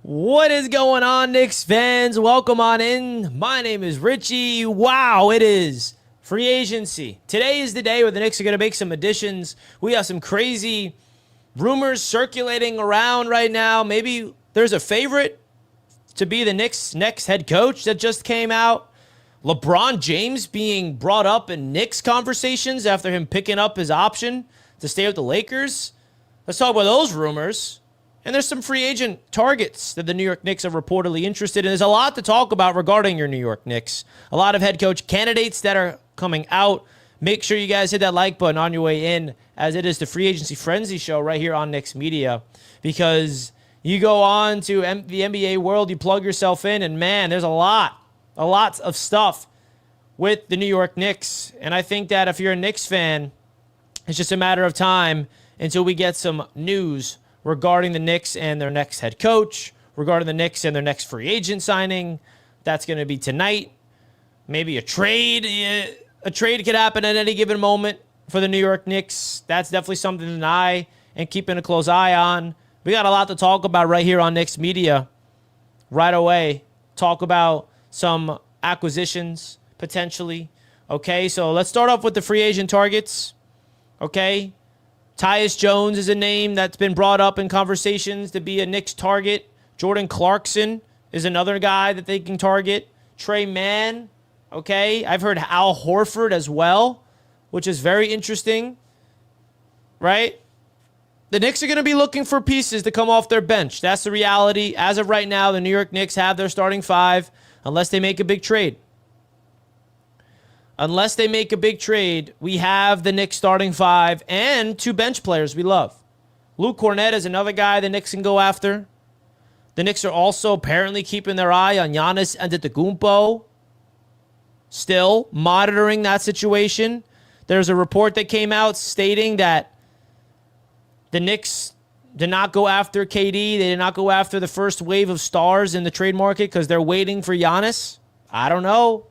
What is going on, Knicks fans? Welcome on in. My name is Richie. Wow, it is free agency. Today is the day where the Knicks are going to make some additions. We have some crazy rumors circulating around right now. Maybe there's a favorite to be the Knicks' next head coach that just came out. LeBron James being brought up in Knicks conversations after him picking up his option to stay with the Lakers. Let's talk about those rumors. And there's some free agent targets that the New York Knicks are reportedly interested in. There's a lot to talk about regarding your New York Knicks. A lot of head coach candidates that are coming out. Make sure you guys hit that like button on your way in, as it is the Free Agency Frenzy show right here on Knicks Media. Because you go on to the NBA world, you plug yourself in, and man, there's a lot of stuff with the New York Knicks. And I think that if you're a Knicks fan, it's just a matter of time until we get some news regarding the Knicks and their next head coach, regarding the Knicks and their next free agent signing. That's going to be tonight. Maybe a trade. A trade could happen at any given moment for the New York Knicks. That's definitely something that I am keeping a close eye on. We got a lot to talk about right here on Knicks Media right away. Talk about some acquisitions, potentially. Okay, so let's start off with the free agent targets. Okay, Tyus Jones is a name that's been brought up in conversations to be a Knicks target. Jordan Clarkson is another guy that they can target. Trey Mann, okay. I've heard Al Horford as well, which is very interesting, right? The Knicks are going to be looking for pieces to come off their bench. That's the reality. As of right now, the New York Knicks have their starting five, unless they make a big trade. Unless they make a big trade, we have the Knicks starting five and two bench players we love. Luke Cornett is another guy the Knicks can go after. The Knicks are also apparently keeping their eye on Giannis Antetokounmpo. Still monitoring that situation. There's a report that came out stating that the Knicks did not go after KD. They did not go after the first wave of stars in the trade market because they're waiting for Giannis. I don't know.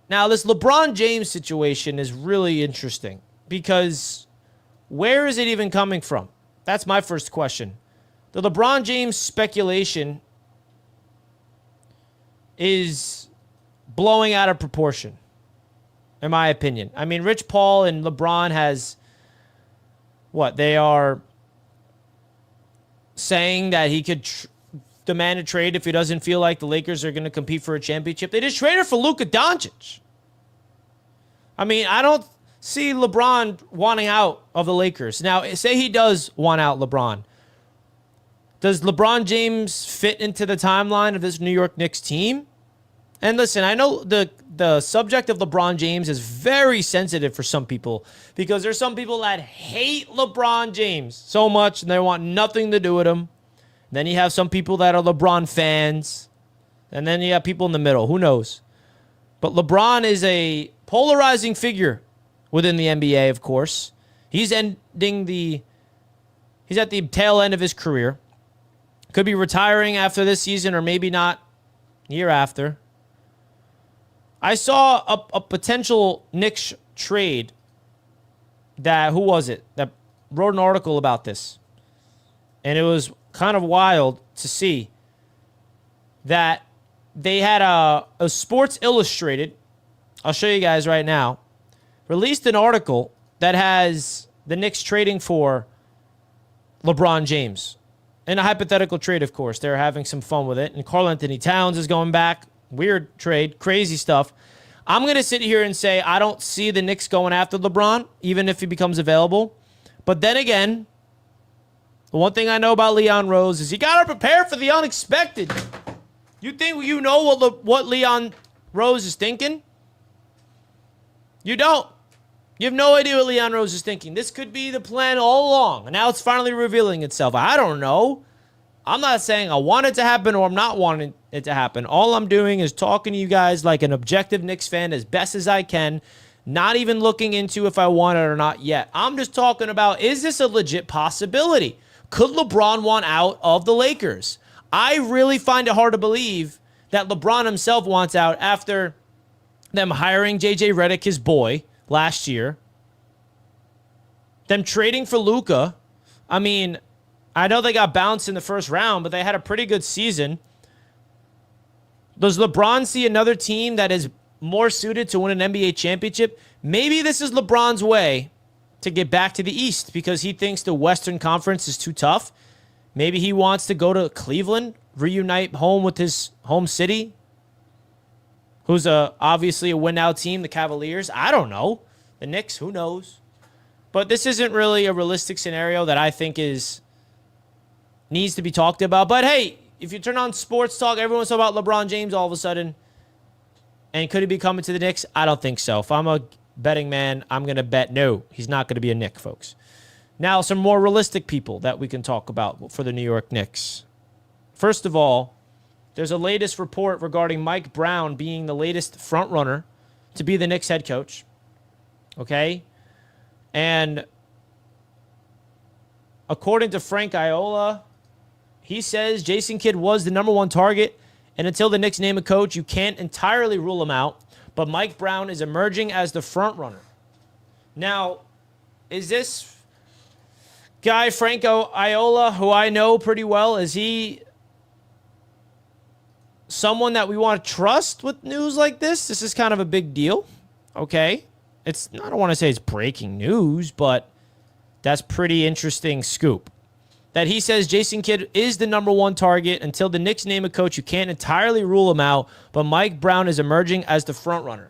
Now, this LeBron James situation is really interesting because where is it even coming from? That's my first question. The LeBron James speculation is blowing out of proportion, in my opinion. I mean, Rich Paul and LeBron has, they are saying that he could demand a trade if he doesn't feel like the Lakers are going to compete for a championship. They just traded for Luka Doncic. I mean, I don't see LeBron wanting out of the Lakers. Now, say he does want out LeBron. Does LeBron James fit into the timeline of this New York Knicks team? And listen, I know the subject of LeBron James is very sensitive for some people because there's some people that hate LeBron James so much and they want nothing to do with him. Then you have some people that are LeBron fans. And then you have people in the middle. Who knows? But LeBron is a polarizing figure within the NBA, of course. He's at the tail end of his career. Could be retiring after this season or maybe not year after. I saw a potential Knicks trade that, who was it, that wrote an article about this. And it was kind of wild to see that they had a Sports Illustrated, I'll show you guys right now, released an article that has the Knicks trading for LeBron James. In a hypothetical trade, of course. They're having some fun with it. And Karl Anthony Towns is going back. Weird trade. Crazy stuff. I'm going to sit here and say I don't see the Knicks going after LeBron, even if he becomes available. But then again, the one thing I know about Leon Rose is you got to prepare for the unexpected. You think you know what Leon Rose is thinking? You don't. You have no idea what Leon Rose is thinking. This could be the plan all along, and now it's finally revealing itself. I don't know. I'm not saying I want it to happen or I'm not wanting it to happen. All I'm doing is talking to you guys like an objective Knicks fan as best as I can, not even looking into if I want it or not yet. I'm just talking about, is this a legit possibility? Could LeBron want out of the Lakers? I really find it hard to believe that LeBron himself wants out after them hiring J.J. Redick, his boy, last year. Them trading for Luka. I mean, I know they got bounced in the first round, but they had a pretty good season. Does LeBron see another team that is more suited to win an NBA championship? Maybe this is LeBron's way to get back to the East because he thinks the Western Conference is too tough. Maybe he wants to go to Cleveland, reunite home with his home city, who's obviously a win-now team, the Cavaliers. I don't know. The Knicks, who knows? But this isn't really a realistic scenario that I think needs to be talked about. But hey, if you turn on sports talk, everyone's talking about LeBron James all of a sudden. And could he be coming to the Knicks? I don't think so. If I'm a betting man, I'm going to bet no. He's not going to be a Knick, folks. Now, some more realistic people that we can talk about for the New York Knicks. First of all, there's a latest report regarding Mike Brown being the latest frontrunner to be the Knicks head coach. Okay? And according to Frank Iola, he says Jason Kidd was the number one target, and until the Knicks name a coach, you can't entirely rule him out, but Mike Brown is emerging as the frontrunner. Now, is this guy, Franco Iola, who I know pretty well, is he someone that we want to trust with news like this? This is kind of a big deal. Okay. I don't want to say it's breaking news, but that's pretty interesting scoop. That he says Jason Kidd is the number one target. Until the Knicks name a coach, you can't entirely rule him out, but Mike Brown is emerging as the frontrunner.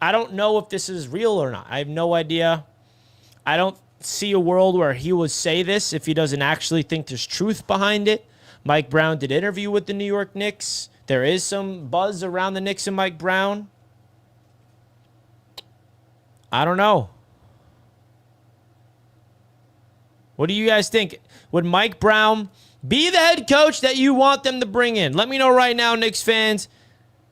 I don't know if this is real or not. I have no idea. I don't see a world where he would say this if he doesn't actually think there's truth behind it. Mike Brown did interview with the New York Knicks. There is some buzz around the Knicks and Mike Brown. I don't know. What do you guys think? Would Mike Brown be the head coach that you want them to bring in? Let me know right now, Knicks fans.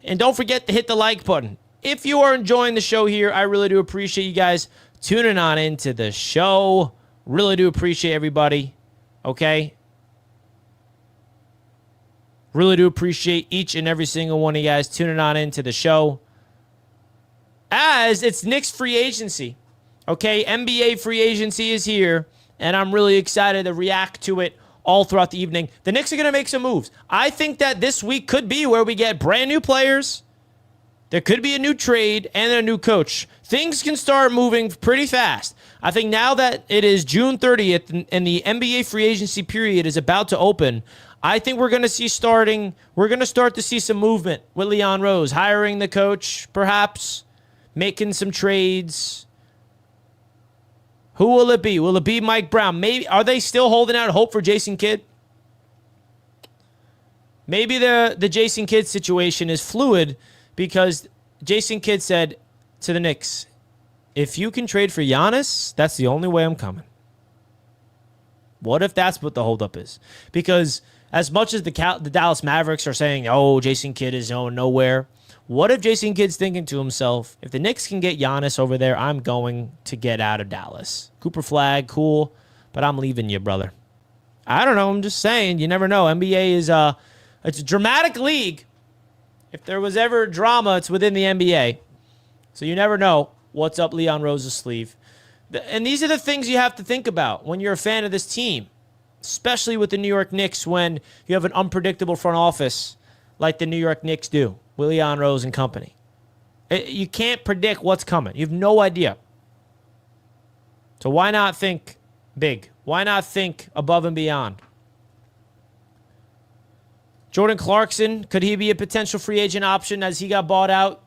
And don't forget to hit the like button. If you are enjoying the show here, I really do appreciate you guys tuning on into the show. Really do appreciate everybody. Okay? Really do appreciate each and every single one of you guys tuning on into the show. As it's Knicks free agency. Okay? NBA free agency is here. And I'm really excited to react to it all throughout the evening. The Knicks are going to make some moves. I think that this week could be where we get brand new players. There could be a new trade and a new coach. Things can start moving pretty fast. I think now that it is June 30th and the NBA free agency period is about to open, I think we're going to start to see some movement with Leon Rose, hiring the coach, perhaps making some trades. Who will it be? Will it be Mike Brown? Maybe. Are they still holding out hope for Jason Kidd? Maybe the Jason Kidd situation is fluid because Jason Kidd said to the Knicks, if you can trade for Giannis, that's the only way I'm coming. What if that's what the holdup is? Because as much as the Dallas Mavericks are saying, oh, Jason Kidd is going nowhere, what if Jason Kidd's thinking to himself, if the Knicks can get Giannis over there, I'm going to get out of Dallas. Cooper Flag, cool, but I'm leaving you, brother. I don't know. I'm just saying. You never know. NBA is it's a dramatic league. If there was ever drama, it's within the NBA. So you never know what's up Leon Rose's sleeve. And these are the things you have to think about when you're a fan of this team, especially with the New York Knicks when you have an unpredictable front office like the New York Knicks do. Leon Rose and company. You can't predict what's coming. You have no idea. So why not think big? Why not think above and beyond? Jordan Clarkson, could he be a potential free agent option as he got bought out?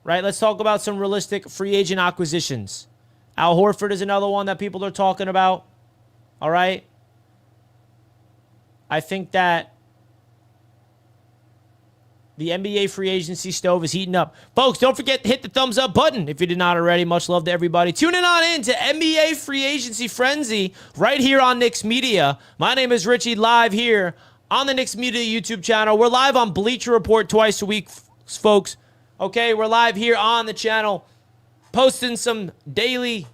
Right, let's talk about some realistic free agent acquisitions. Al Horford is another one that people are talking about. All right? I think that the NBA free agency stove is heating up. Folks, don't forget to hit the thumbs up button if you did not already. Much love to everybody. Tuning on in to NBA free agency frenzy right here on Knicks Media. My name is Richie, live here on the Knicks Media YouTube channel. We're live on Bleacher Report twice a week, folks. Okay, we're live here on the channel posting some daily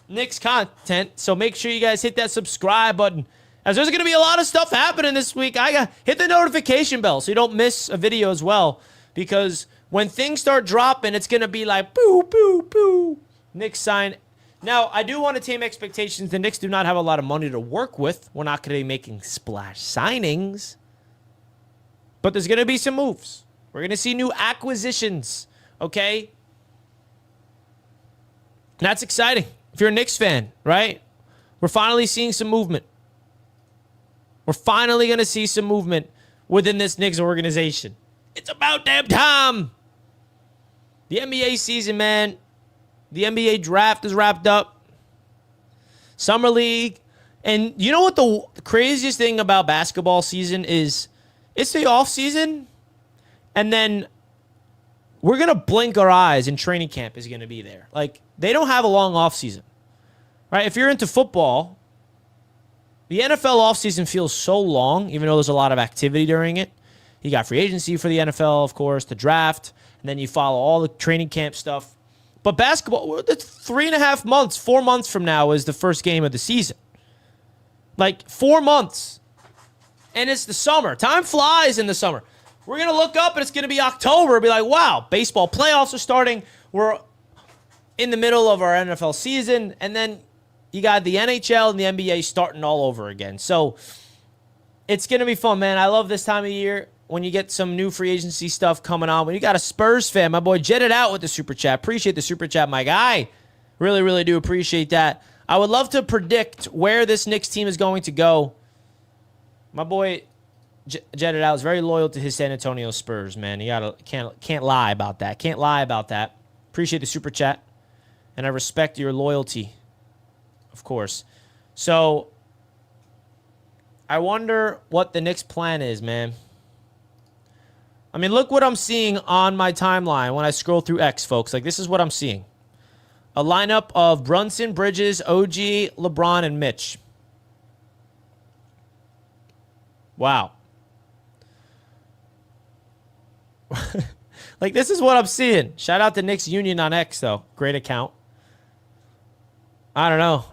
Knicks content. So make sure you guys hit that subscribe button, as there's going to be a lot of stuff happening this week. Hit the notification bell so you don't miss a video as well. Because when things start dropping, it's going to be like, boo, boo, boo. Knicks sign Now, I do want to tame expectations. The Knicks do not have a lot of money to work with. We're not going to be making splash signings. But there's going to be some moves. We're going to see new acquisitions, okay? That's exciting. If you're a Knicks fan, right? We're finally seeing some movement. We're finally going to see some movement within this Knicks organization. It's about damn time. The NBA season, man. The NBA draft is wrapped up. Summer League. And you know what the craziest thing about basketball season is? It's the off season. And then we're going to blink our eyes and training camp is going to be there. Like, they don't have a long off season. Right? If you're into football, the NFL offseason feels so long, even though there's a lot of activity during it. You got free agency for the NFL, of course, the draft, and then you follow all the training camp stuff. But basketball, it's 3.5 months, 4 months from now is the first game of the season. Like 4 months. And it's the summer. Time flies in the summer. We're going to look up and it's going to be October and be like, wow, baseball playoffs are starting. We're in the middle of our NFL season. And then you got the NHL and the NBA starting all over again. So it's going to be fun, man. I love this time of year when you get some new free agency stuff coming on. When you got a Spurs fan, my boy jetted out with the super chat. Appreciate the super chat, my guy. Really, really do appreciate that. I would love to predict where this Knicks team is going to go. My boy jetted out is very loyal to his San Antonio Spurs, man. You can't lie about that. Can't lie about that. Appreciate the super chat. And I respect your loyalty, of course. So I wonder what the Knicks' plan is, man. I mean, look what I'm seeing on my timeline when I scroll through X, folks. Like, this is what I'm seeing. A lineup of Brunson, Bridges, OG, LeBron, and Mitch. Wow. Like, this is what I'm seeing. Shout out to Knicks Union on X, though. Great account. I don't know.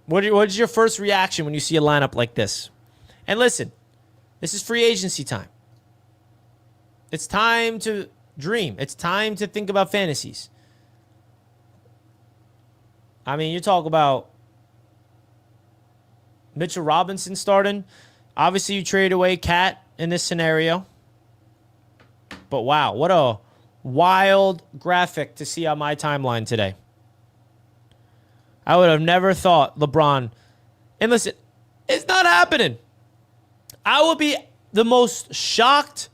What is your first reaction when you see a lineup like this? And listen, this is free agency time. It's time to dream. It's time to think about fantasies. I mean, you talk about Mitchell Robinson starting. Obviously, you trade away Cat in this scenario. But wow, what a wild graphic to see on my timeline today. I would have never thought LeBron. And listen, it's not happening. I would be the most shocked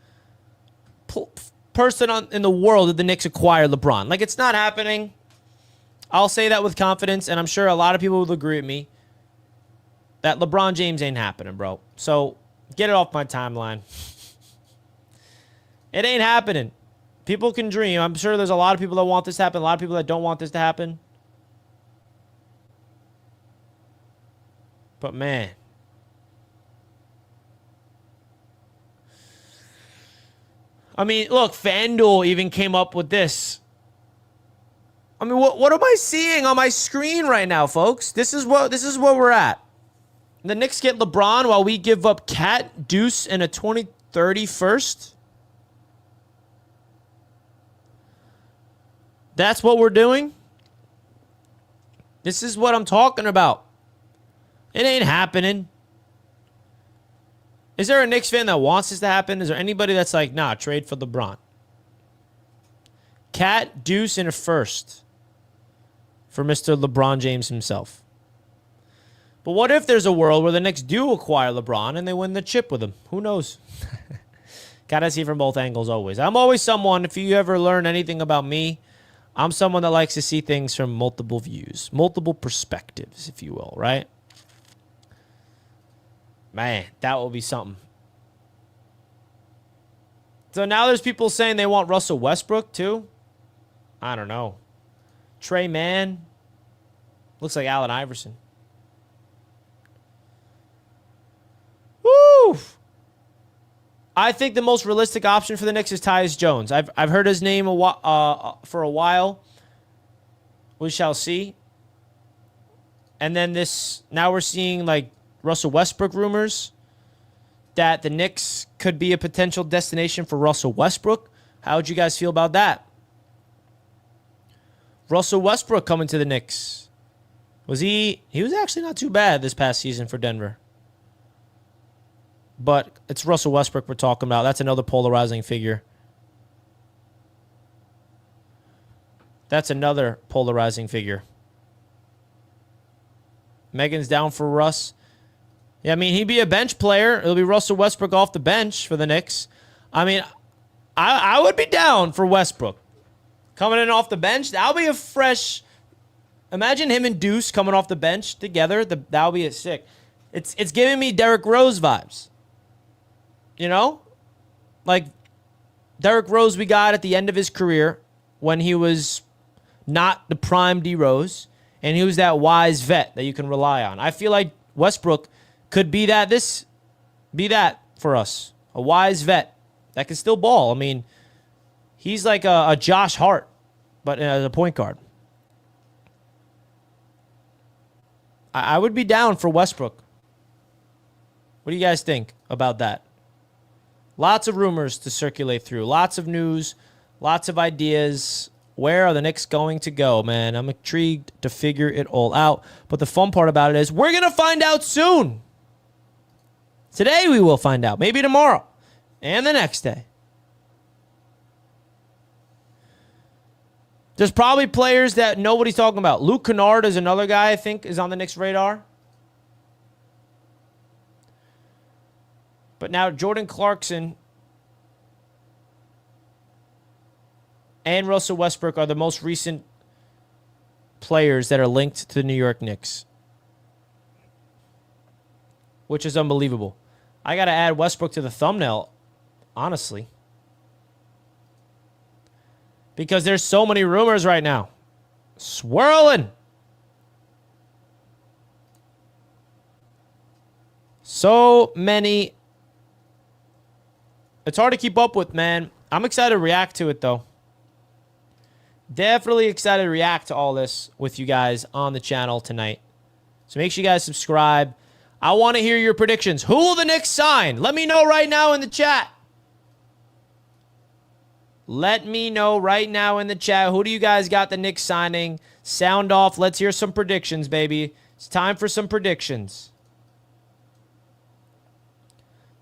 person in the world if the Knicks acquire LeBron. Like, it's not happening. I'll say that with confidence, and I'm sure a lot of people will agree with me that LeBron James ain't happening, bro. So get it off my timeline. It ain't happening. People can dream. I'm sure there's a lot of people that want this to happen, a lot of people that don't want this to happen. But, man. I mean, look, FanDuel even came up with this. I mean, what am I seeing on my screen right now, folks? This is what we're at. The Knicks get LeBron while we give up Cat, Deuce, and a 2030 first. That's what we're doing? This is what I'm talking about. It ain't happening. Is there a Knicks fan that wants this to happen? Is there anybody that's like, nah, trade for LeBron? Cat, Deuce, and a first for Mr. LeBron James himself. But what if there's a world where the Knicks do acquire LeBron and they win the chip with him? Who knows? Gotta see from both angles always. I'm always someone, if you ever learn anything about me, I'm someone that likes to see things from multiple views, multiple perspectives, if you will, right? Man, that will be something. So now there's people saying they want Russell Westbrook too. I don't know. Trey Mann. Looks like Allen Iverson. Woo! I think the most realistic option for the Knicks is Tyus Jones. I've heard his name for a while. We shall see. And then now we're seeing like Russell Westbrook rumors that the Knicks could be a potential destination for Russell Westbrook. How would you guys feel about that? Russell Westbrook coming to the Knicks. He was actually not too bad this past season for Denver. But it's Russell Westbrook we're talking about. That's another polarizing figure. Megan's down for Russ. Yeah, I mean, he'd be a bench player. It'll be Russell Westbrook off the bench for the Knicks. I mean, I would be down for Westbrook. Coming in off the bench, that'll be a fresh... Imagine him and Deuce coming off the bench together. That'll be a sick. It's giving me Derrick Rose vibes. You know? Like, Derrick Rose we got at the end of his career when he was not the prime D Rose, and he was that wise vet that you can rely on. I feel like Westbrook could be that for us. A wise vet that can still ball. I mean, he's like a Josh Hart, but as a point guard. I would be down for Westbrook. What do you guys think about that? Lots of rumors to circulate through. Lots of news. Lots of ideas. Where are the Knicks going to go, man? I'm intrigued to figure it all out. But the fun part about it is we're going to find out soon. Today we will find out. Maybe tomorrow. And the next day. There's probably players that nobody's talking about. Luke Kennard is another guy I think is on the Knicks' radar. But now Jordan Clarkson and Russell Westbrook are the most recent players that are linked to the New York Knicks, which is unbelievable. I got to add Westbrook to the thumbnail, honestly, because there's so many rumors right now. Swirling. So many. It's hard to keep up with, man. I'm excited to react to it, though. Definitely excited to react to all this with you guys on the channel tonight. So make sure you guys subscribe. I want to hear your predictions. Who will the Knicks sign? Let me know right now in the chat. Let me know right now in the chat. Who do you guys got the Knicks signing? Sound off. Let's hear some predictions, baby. It's time for some predictions.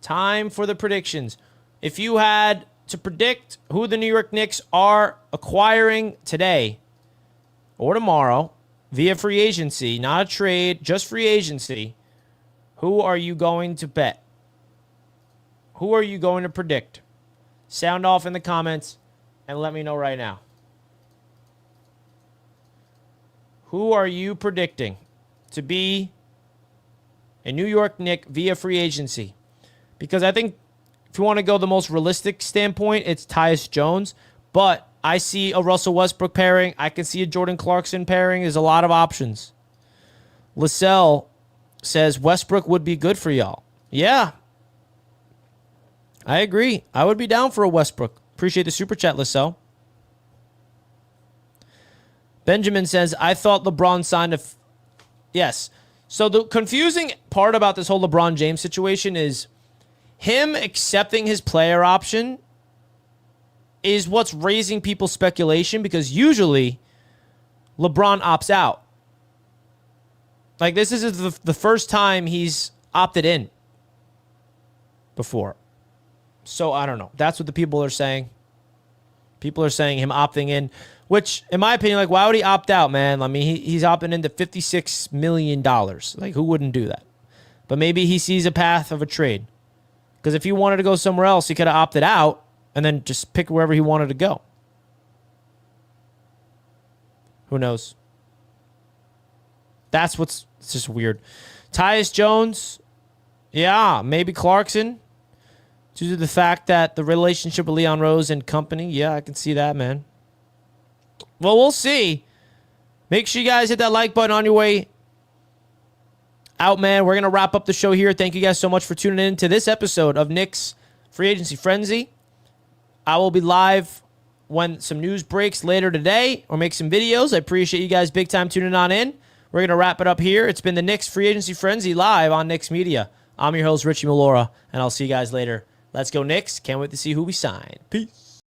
Time for the predictions. If you had to predict who the New York Knicks are acquiring today or tomorrow via free agency, not a trade, just free agency, who are you going to bet? Who are you going to predict? Sound off in the comments and let me know right now. Who are you predicting to be a New York Knick via free agency? Because I think if you want to go the most realistic standpoint, it's Tyus Jones. But I see a Russell Westbrook pairing. I can see a Jordan Clarkson pairing. There's a lot of options. Lissell says Westbrook would be good for y'all. Yeah. I agree. I would be down for a Westbrook. Appreciate the super chat, Lissell. Benjamin says, I thought LeBron signed a... Yes. So the confusing part about this whole LeBron James situation is him accepting his player option is what's raising people's speculation, because usually LeBron opts out. Like, this is the first time he's opted in before. So, I don't know. That's what the people are saying. People are saying him opting in, which, in my opinion, like, why would he opt out, man? I mean, he's opting into $56 million. Like, who wouldn't do that? But maybe he sees a path of a trade. Because if he wanted to go somewhere else, he could have opted out and then just pick wherever he wanted to go. Who knows? That's what's... It's just weird. Tyus Jones. Yeah, maybe Clarkson. Due to the fact that the relationship with Leon Rose and company. Yeah, I can see that, man. Well, we'll see. Make sure you guys hit that like button on your way out, man. We're going to wrap up the show here. Thank you guys so much for tuning in to this episode of Knicks Free Agency Frenzy. I will be live when some news breaks later today or make some videos. I appreciate you guys big time tuning on in. We're going to wrap it up here. It's been the Knicks Free Agency Frenzy live on Knicks Media. I'm your host, Richie Melora, and I'll see you guys later. Let's go, Knicks. Can't wait to see who we sign. Peace.